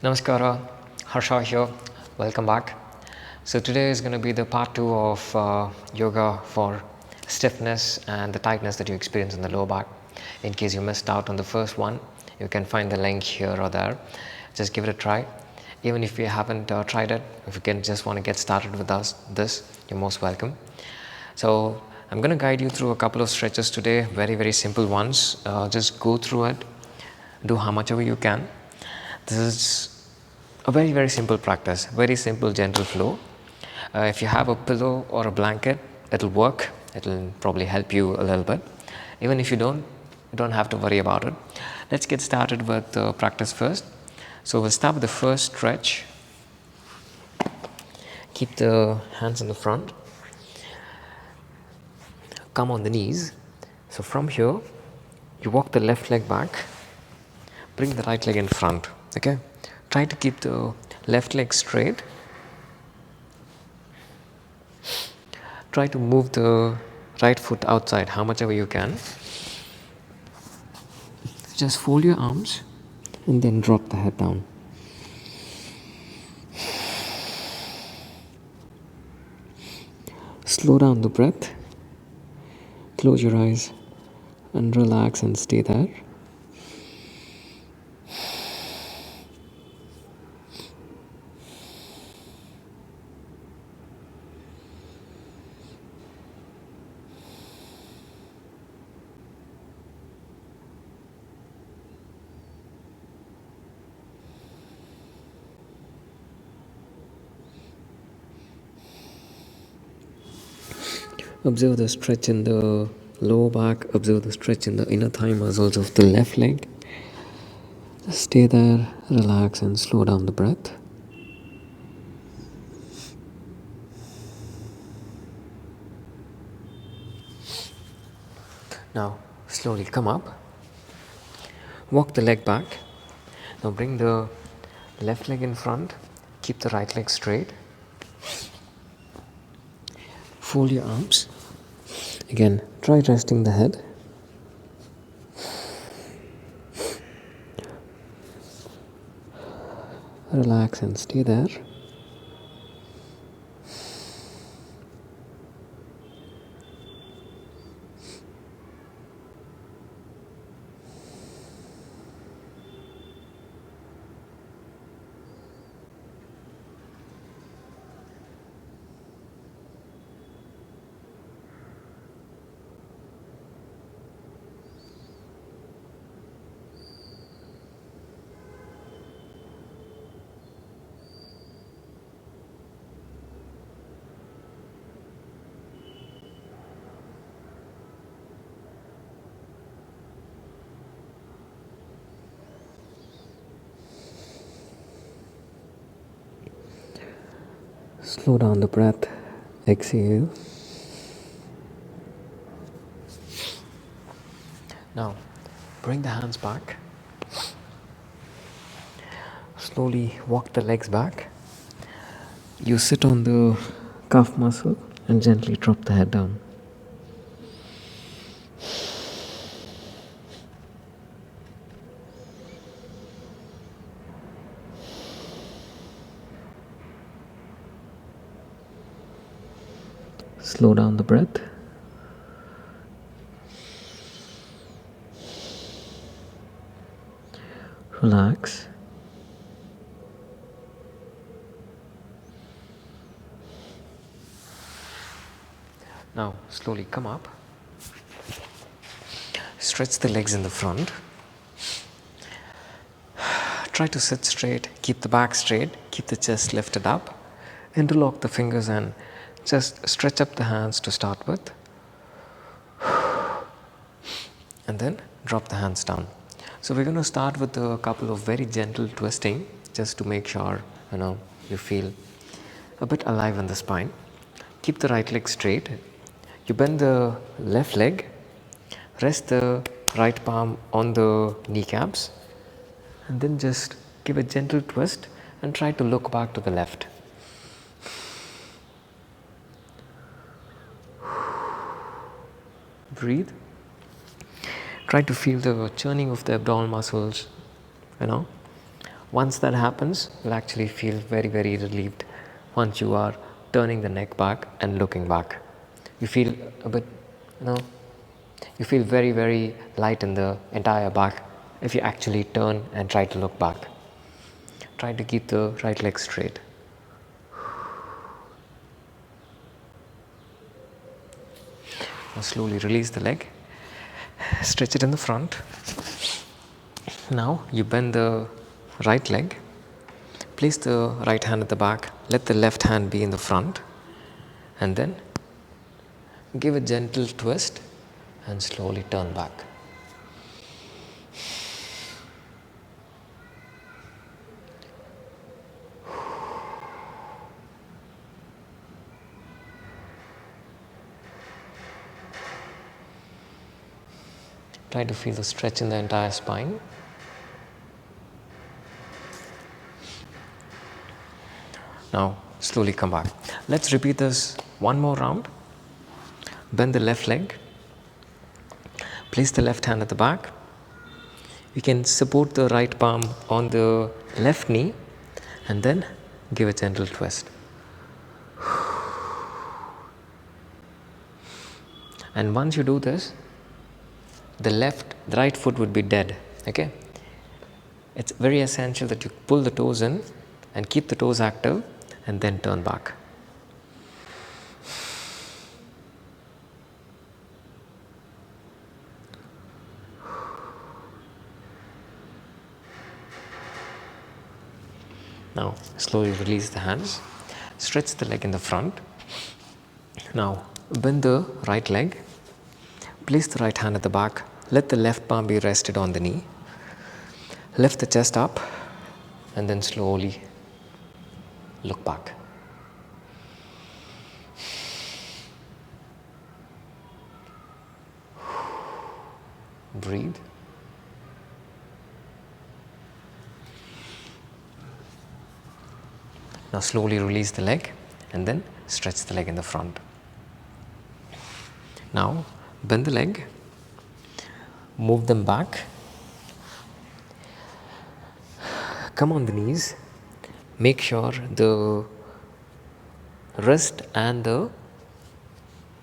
Namaskara, Harsha here. Welcome back. So today is going to be the part 2 of yoga for stiffness and the tightness that you experience in the lower back. In case you missed out on the first one, you can find the link here or there. Just give it a try. Even if you haven't tried it, if you can just want to get started with this, you're most welcome. So I'm going to guide you through a couple of stretches today, very simple ones. Just go through it, do how much ever you can. This is a very simple practice, very simple gentle flow. If you have a pillow or a blanket, it'll work. It'll probably help you a little bit. Even if you don't have to worry about it. Let's get started with practice first. So we'll start with the first stretch. Keep the hands in the front. Come on the knees. So from here, you walk the left leg back. Bring the right leg in front. Okay? Try to keep the left leg straight. Try to move the right foot outside how much ever you can. Just fold your arms and then drop the head down. Slow down the breath. Close your eyes and relax and stay there. Observe the stretch in the lower back, observe the stretch in the inner thigh muscles of the left leg. Just stay there, relax and slow down the breath. Now slowly come up, walk the leg back. Now bring the left leg in front, keep the right leg straight. Fold your arms. Again, try resting the head. Relax and stay there. Slow down the breath. Exhale. Now, bring the hands back. Slowly walk the legs back. You sit on the calf muscle and gently drop the head down. Slow down the breath. Relax. Now slowly come up. Stretch the legs in the front. Try to sit straight, keep the back straight, keep the chest lifted up. Interlock the fingers and just stretch up the hands to start with. And then drop the hands down. So we're going to start with a couple of very gentle twisting just to make sure you feel a bit alive in the spine. Keep the right leg straight. You bend the left leg. Rest the right palm on the kneecaps. And then just give a gentle twist and try to look back to the left. Breathe. Try to feel the churning of the abdominal muscles, Once that happens, you'll actually feel very, very relieved once you are turning the neck back and looking back. You feel a bit, you feel very, very light in the entire back if you actually turn and try to look back. Try to keep the right leg straight. Now slowly release the leg, stretch it in the front. Now you bend the right leg, place the right hand at the back, let the left hand be in the front, and then give a gentle twist and slowly turn back. Try to feel the stretch in the entire spine. Now slowly come back. Let's repeat this one more round. Bend the left leg. Place the left hand at the back. You can support the right palm on the left knee and then give a gentle twist. And once you do this, the right foot would be dead. Okay? It's very essential that you pull the toes in and keep the toes active and then turn back. Now slowly release the hands, stretch the leg in the front. Now bend the right leg, place the right hand at the back, let the left palm be rested on the knee, lift the chest up and then slowly look back. Breathe. Now slowly release the leg and then stretch the leg in the front. Now bend the leg, move them back, come on the knees, make sure the wrist and the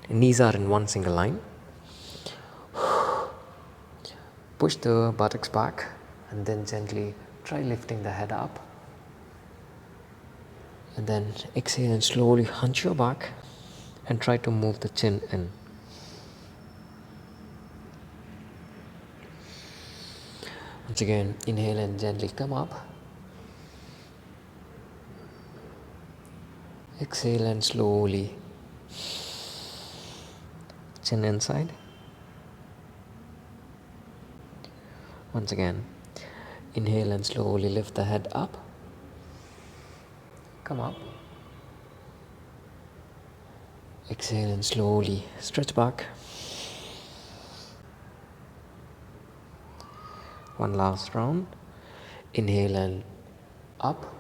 knees are in one single line. Push the buttocks back and then gently try lifting the head up. And then exhale and slowly hunch your back and try to move the chin in. Once again, inhale and gently come up. Exhale and slowly chin inside. Once again, inhale and slowly lift the head up. Come up. Exhale and slowly stretch back. One last round. Inhale and up.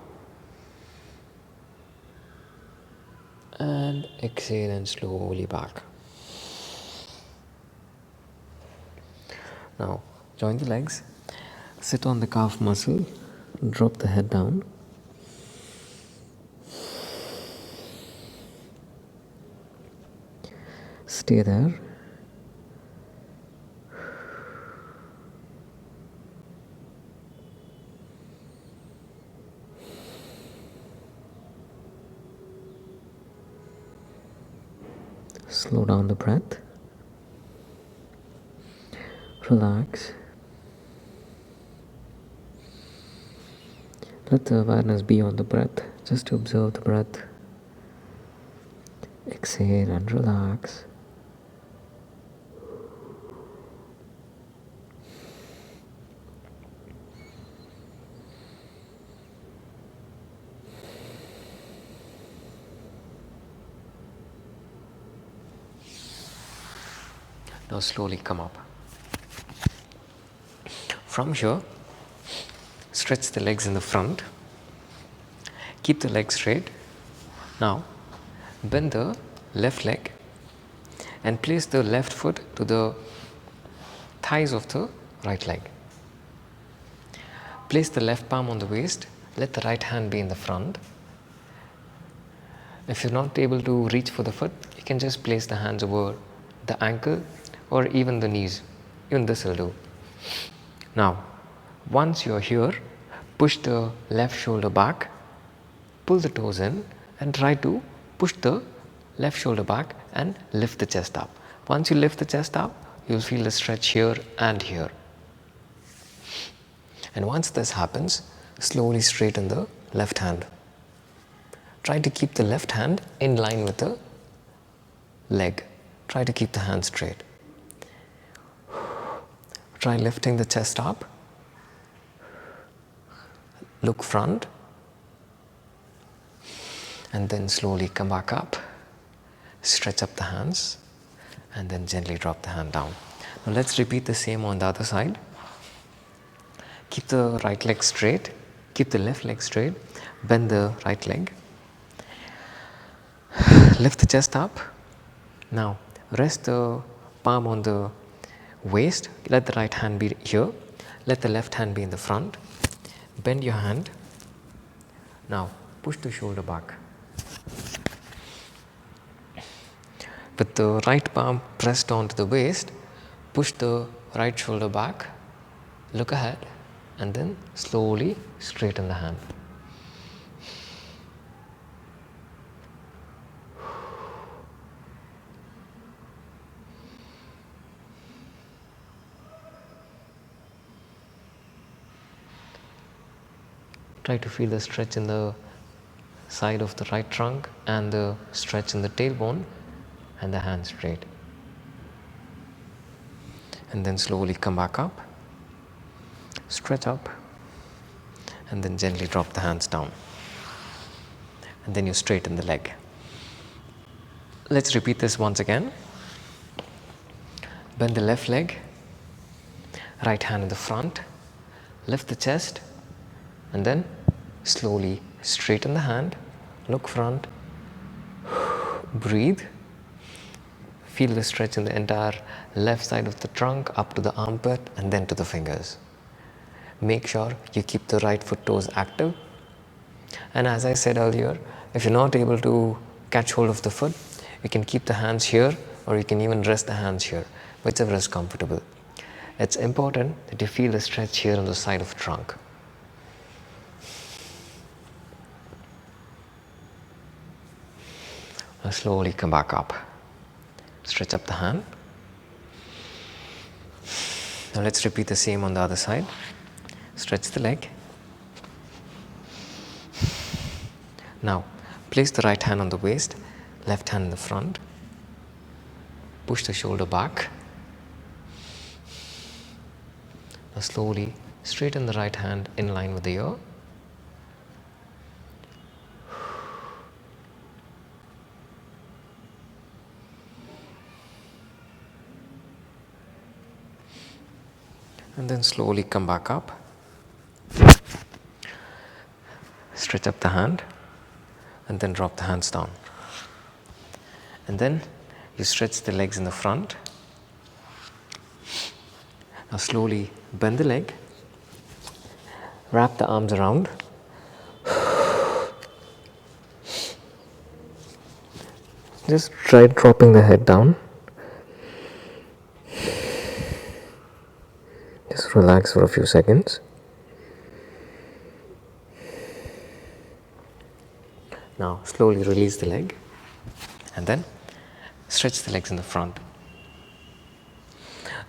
And exhale and slowly back. Now join the legs. Sit on the calf muscle. Drop the head down. Stay there. Slow down the breath. Relax. Let the awareness be on the breath, just to observe the breath. Exhale and relax. Now slowly come up. From here, stretch the legs in the front. Keep the legs straight. Now, bend the left leg and place the left foot to the thighs of the right leg. Place the left palm on the waist, let the right hand be in the front. If you're not able to reach for the foot, you can just place the hands over the ankle or even the knees. Even this will do. Now, once you're here, push the left shoulder back, pull the toes in and try to push the left shoulder back and lift the chest up. Once you lift the chest up, you'll feel a stretch here and here. And once this happens, slowly straighten the left hand. Try to keep the left hand in line with the leg. Try to keep the hand straight. Try lifting the chest up. Look front. And then slowly come back up. Stretch up the hands. And then gently drop the hand down. Now let's repeat the same on the other side. Keep the right leg straight. Keep the left leg straight. Bend the right leg. Lift the chest up. Now rest the palm on the waist. Let the right hand be here. Let the left hand be in the front. Bend your hand. Now push the shoulder back. With the right palm pressed onto the waist, push the right shoulder back. Look ahead and then slowly straighten the hand. Try to feel the stretch in the side of the right trunk and the stretch in the tailbone and the hand straight. And then slowly come back up, stretch up and then gently drop the hands down. And then you straighten the leg. Let's repeat this once again. Bend the left leg, right hand in the front, lift the chest and then slowly straighten the hand, look front, breathe, feel the stretch in the entire left side of the trunk up to the armpit and then to the fingers. Make sure you keep the right foot toes active. And as I said earlier, if you're not able to catch hold of the foot, you can keep the hands here or you can even rest the hands here, whichever is comfortable. It's important that you feel the stretch here on the side of the trunk. Now slowly come back up. Stretch up the hand. Now let's repeat the same on the other side. Stretch the leg. Now place the right hand on the waist, left hand in the front. Push the shoulder back. Now slowly straighten the right hand in line with the ear. And then slowly come back up. Stretch up the hand and then drop the hands down. And then you stretch the legs in the front. Now slowly bend the leg, wrap the arms around. Just try dropping the head down. Just relax for a few seconds. Now slowly release the leg and then stretch the legs in the front.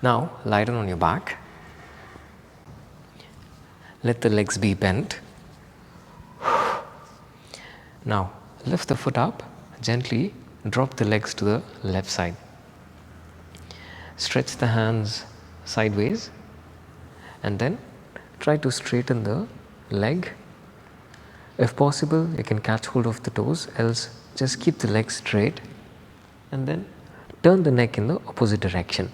Now lie down on your back. Let the legs be bent. Now lift the foot up, gently drop the legs to the left side. Stretch the hands sideways and then try to straighten the leg. If possible, you can catch hold of the toes, else just keep the legs straight and then turn the neck in the opposite direction.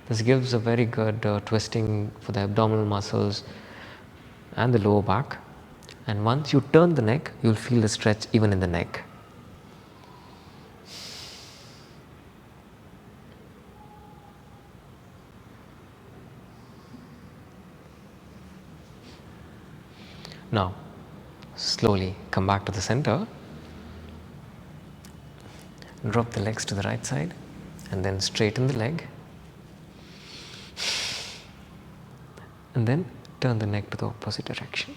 This gives a very good twisting for the abdominal muscles and the lower back. And once you turn the neck, you will feel the stretch even in the neck. Now, slowly come back to the center. Drop the legs to the right side and then straighten the leg. And then turn the neck to the opposite direction.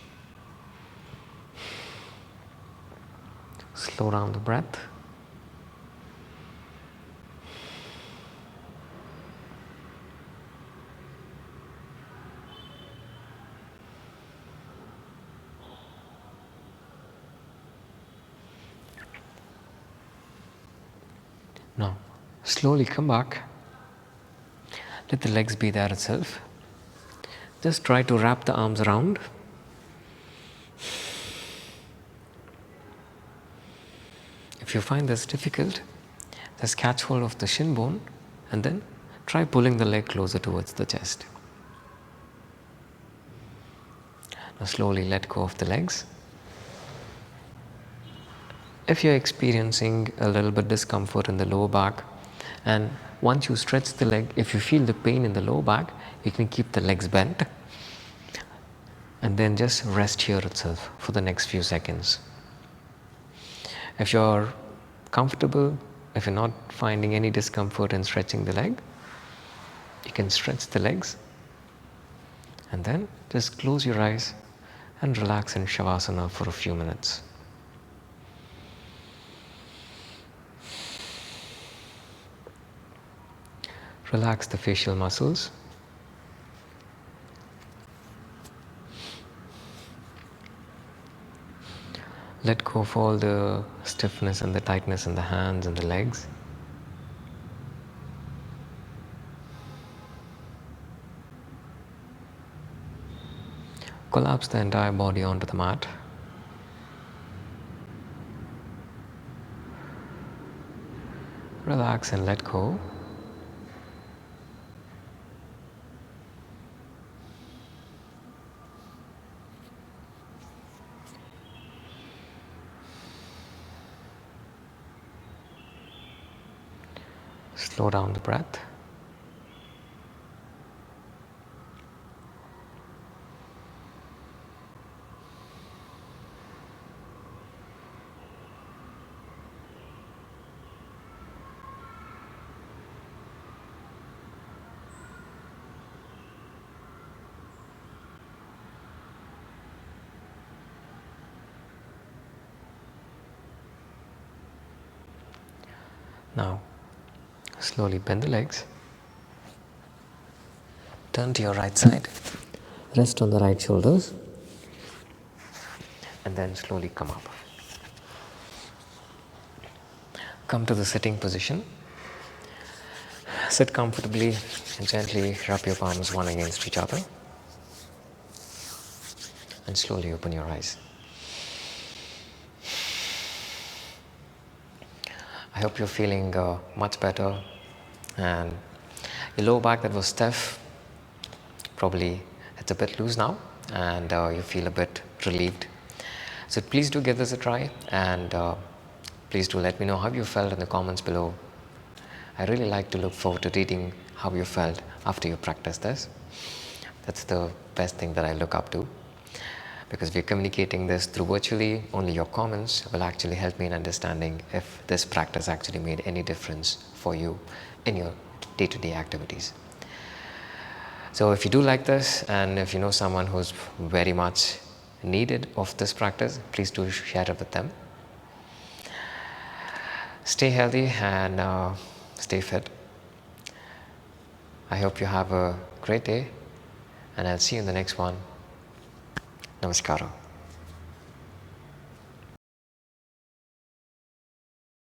Slow down the breath. Now, slowly come back. Let the legs be there itself. Just try to wrap the arms around. If you find this difficult, just catch hold of the shin bone and then try pulling the leg closer towards the chest. Now slowly let go of the legs. If you're experiencing a little bit discomfort in the lower back, and once you stretch the leg, if you feel the pain in the lower back, you can keep the legs bent and then just rest here itself for the next few seconds. If you're comfortable, if you're not finding any discomfort in stretching the leg, you can stretch the legs and then just close your eyes and relax in Shavasana for a few minutes. Relax the facial muscles. Let go of all the stiffness and the tightness in the hands and the legs. Collapse the entire body onto the mat. Relax and let go. Slow down the breath. Now, slowly bend the legs. Turn to your right side. Rest on the right shoulders. And then slowly come up. Come to the sitting position. Sit comfortably and gently rub your palms one against each other. And slowly open your eyes. I hope you're feeling much better, and your lower back that was stiff, probably it's a bit loose now, and you feel a bit relieved. So please do give this a try, and please do let me know how you felt in the comments below. I really like to look forward to reading how you felt after you practice this. That's the best thing that I look up to, because we're communicating this through virtually. Only your comments will actually help me in understanding if this practice actually made any difference for you in your day-to-day activities. So if you do like this, and if you know someone who's very much needed of this practice, please do share it with them. Stay healthy and stay fit. I hope you have a great day, and I'll see you in the next one. Namaskara.